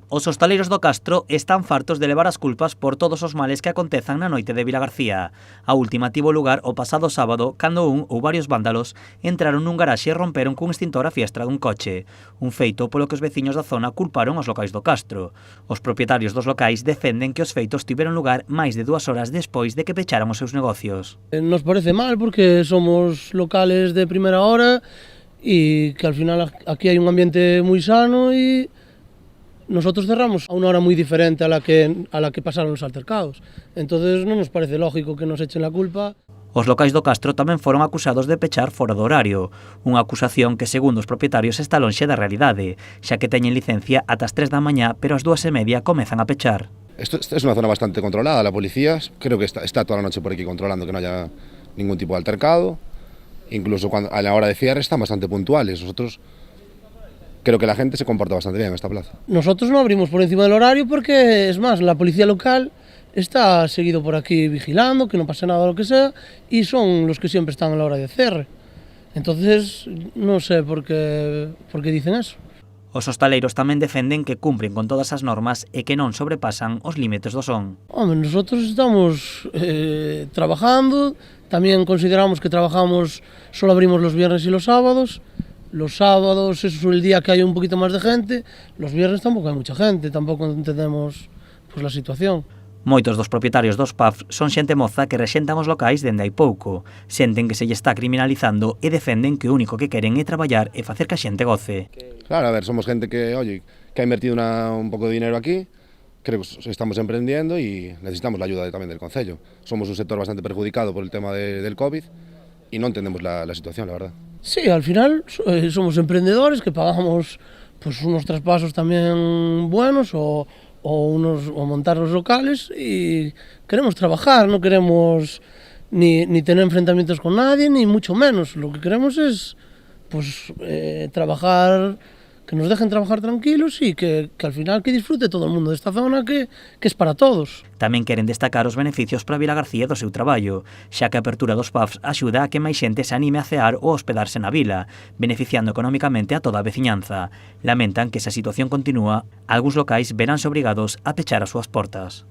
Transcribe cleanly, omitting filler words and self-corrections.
Os hostaleiros do Castro están fartos de levar as culpas por todos os males que acontezan na noite de Vilagarcía. A última tivo lugar o pasado sábado cando un ou varios vándalos entraron nun garaxe e romperon cun extintor a fiestra dun coche. Un feito polo que os veciños da zona culparon os locais do Castro. Os propietarios dos locais defenden que os feitos tiveron lugar máis de 2 horas despois de que pecharan os seus negocios. Nos parece mal porque somos locales de primeira hora e que al final aquí hai un ambiente moi sano e nosotros cerramos a unha hora moi diferente a la que pasaron os altercados. Entonces non nos parece lógico que nos echen la culpa. Os locais do Castro tamén foron acusados de pechar fora do horario, unha acusación que, segundo os propietarios, está lonxe da realidade, xa que teñen licencia ata as 3 da mañá, pero ás 2:30 comezan a pechar. Esto es una zona bastante controlada, la policía creo que está toda la noche por aquí controlando que no haya ningún tipo de altercado, incluso a la hora de cierre están bastante puntuales. Nosotros creo que la gente se comporta bastante bien en esta plaza. Nosotros no abrimos por encima del horario porque, es más, la policía local está seguido por aquí vigilando, que no pase nada o lo que sea, y son los que siempre están a la hora de cierre. Entonces, no sé por qué dicen eso. Os hostaleiros tamén defenden que cumpren con todas as normas e que non sobrepasan os límites do son. Hombre, nosotros estamos trabajando, también consideramos que trabajamos, solo abrimos los viernes y los sábados. Los sábados es el día que hay un poquito más de gente, los viernes tampoco hay mucha gente, tampoco entendemos pues, la situación. Moitos dos propietarios dos pubs son xente moza que rexentan os locais dende hai pouco, senten que se lle está criminalizando e defenden que o único que queren é traballar e facer que a xente goce. Claro, a ver, somos gente que ha invertido un poco de dinero aquí, creo que estamos emprendiendo y necesitamos la ayuda también del concello. Somos un sector bastante perjudicado por el tema del COVID y no entendemos la situación, la verdad. Sí, al final somos emprendedores que pagamos pues, unos traspasos también buenos o montar los locales y queremos trabajar, no queremos ni tener enfrentamientos con nadie, ni mucho menos. Lo que queremos es pues, trabajar, que nos dejen trabajar tranquilos y que al final que disfrute todo el mundo de esta zona que es para todos. Tamén queren destacar os beneficios para Vilagarcía do seu traballo, xa que a apertura dos pubs axuda a que máis xente se anime a cear ou hospedarse na vila, beneficiando económicamente a toda a veciñanza. Lamentan que se a situación continúa, algúns locais veránse obrigados a pechar as súas portas.